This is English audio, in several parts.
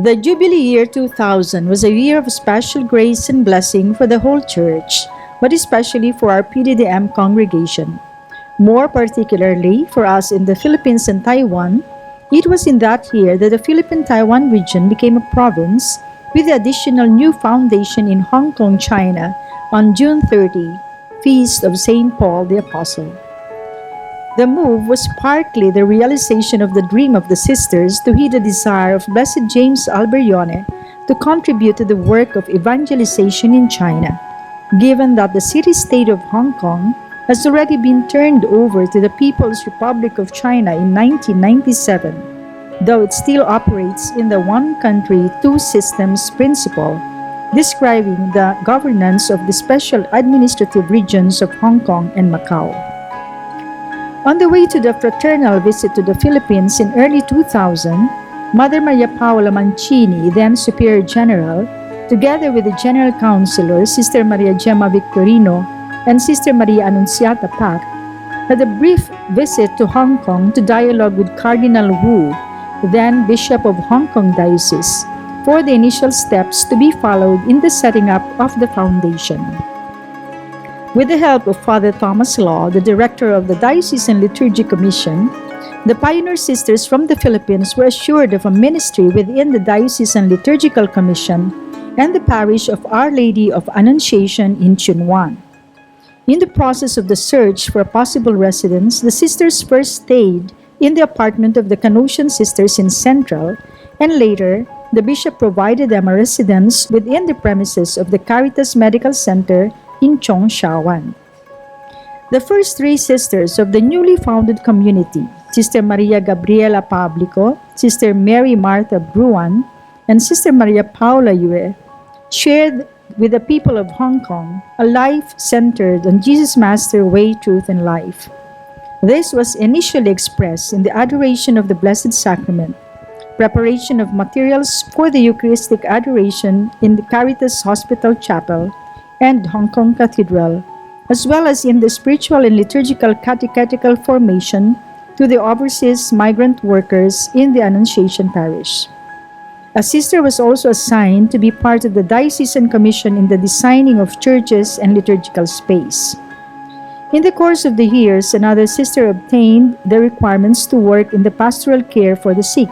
The Jubilee year 2000 was a year of special grace and blessing for the whole church, but especially for our PDDM congregation. More particularly for us in the Philippines and Taiwan, it was in that year that the Philippine-Taiwan region became a province with the additional new foundation in Hong Kong, China on June 30, Feast of St. Paul the Apostle. The move was partly the realization of the dream of the sisters to heed the desire of Blessed James Alberione to contribute to the work of evangelization in China, given that the city-state of Hong Kong has already been turned over to the People's Republic of China in 1997, though it still operates in the one country, two systems principle, describing the governance of the special administrative regions of Hong Kong and Macau. On the way to the fraternal visit to the Philippines in early 2000, Mother Maria Paula Mancini, then Superior General, together with the General Councilor, Sister Maria Gemma Victorino, and Sister Maria Annunciata Pac, had a brief visit to Hong Kong to dialogue with Cardinal Wu, then Bishop of Hong Kong Diocese, for the initial steps to be followed in the setting up of the foundation. With the help of Father Thomas Law, the director of the Diocesan Liturgy Commission, the pioneer sisters from the Philippines were assured of a ministry within the Diocesan Liturgical Commission and the parish of Our Lady of Annunciation in Chunwan. In the process of the search for a possible residence, the sisters first stayed in the apartment of the Canossian sisters in Central, and later, the bishop provided them a residence within the premises of the Caritas Medical Center in Chongshawan. The first three sisters of the newly founded community, Sister Maria Gabriela Pablico, Sister Mary Martha Bruan, and Sister Maria Paula Yue, shared with the people of Hong Kong a life centered on Jesus Master, Way, Truth, and Life. This was initially expressed in the adoration of the Blessed Sacrament, preparation of materials for the Eucharistic adoration in the Caritas Hospital Chapel and Hong Kong Cathedral, as well as in the spiritual and liturgical catechetical formation to the overseas migrant workers in the Annunciation Parish. A sister was also assigned to be part of the Diocesan Commission in the designing of churches and liturgical space. In the course of the years, another sister obtained the requirements to work in the pastoral care for the sick.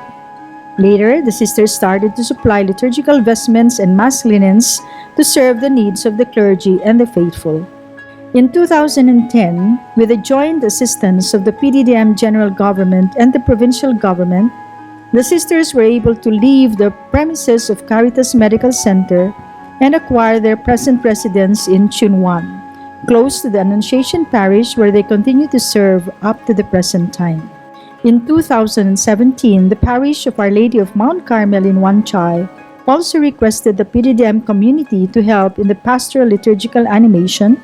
Later, the sisters started to supply liturgical vestments and mass linens to serve the needs of the clergy and the faithful. In 2010, with the joint assistance of the PDDM General Government and the Provincial Government, the sisters were able to leave the premises of Caritas Medical Center and acquire their present residence in Chunwan, close to the Annunciation Parish, where they continue to serve up to the present time. In 2017, the parish of Our Lady of Mount Carmel in Wan Chai also requested the PDDM community to help in the pastoral liturgical animation,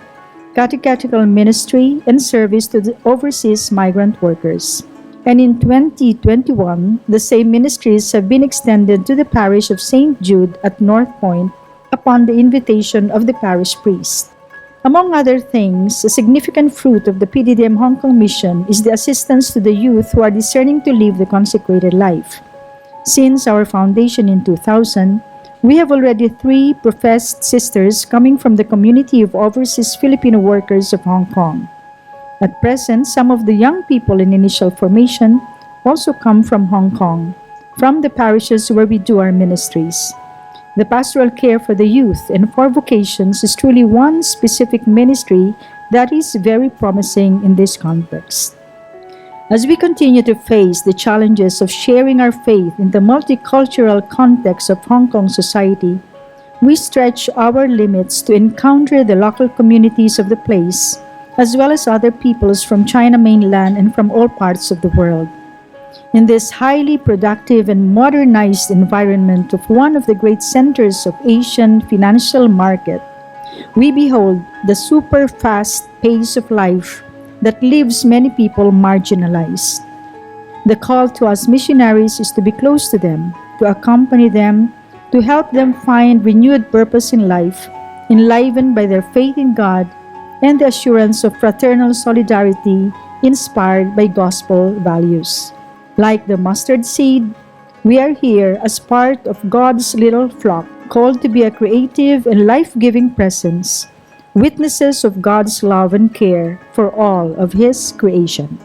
catechetical ministry, and service to the overseas migrant workers. And in 2021, the same ministries have been extended to the parish of St. Jude at North Point upon the invitation of the parish priest. Among other things, a significant fruit of the PDDM Hong Kong mission is the assistance to the youth who are discerning to live the consecrated life. Since our foundation in 2000, we have already 3 professed sisters coming from the community of overseas Filipino workers of Hong Kong. At present, some of the young people in initial formation also come from Hong Kong, from the parishes where we do our ministries. The pastoral care for the youth and for vocations is truly one specific ministry that is very promising in this context. As we continue to face the challenges of sharing our faith in the multicultural context of Hong Kong society, we stretch our limits to encounter the local communities of the place, as well as other peoples from China mainland and from all parts of the world. In this highly productive and modernized environment of one of the great centers of Asian financial market, we behold the super-fast pace of life that leaves many people marginalized. The call to us missionaries is to be close to them, to accompany them, to help them find renewed purpose in life, enlivened by their faith in God and the assurance of fraternal solidarity inspired by gospel values. Like the mustard seed, We are here as part of God's little flock, called to be a creative and life-giving presence, witnesses of God's love and care for all of His creation.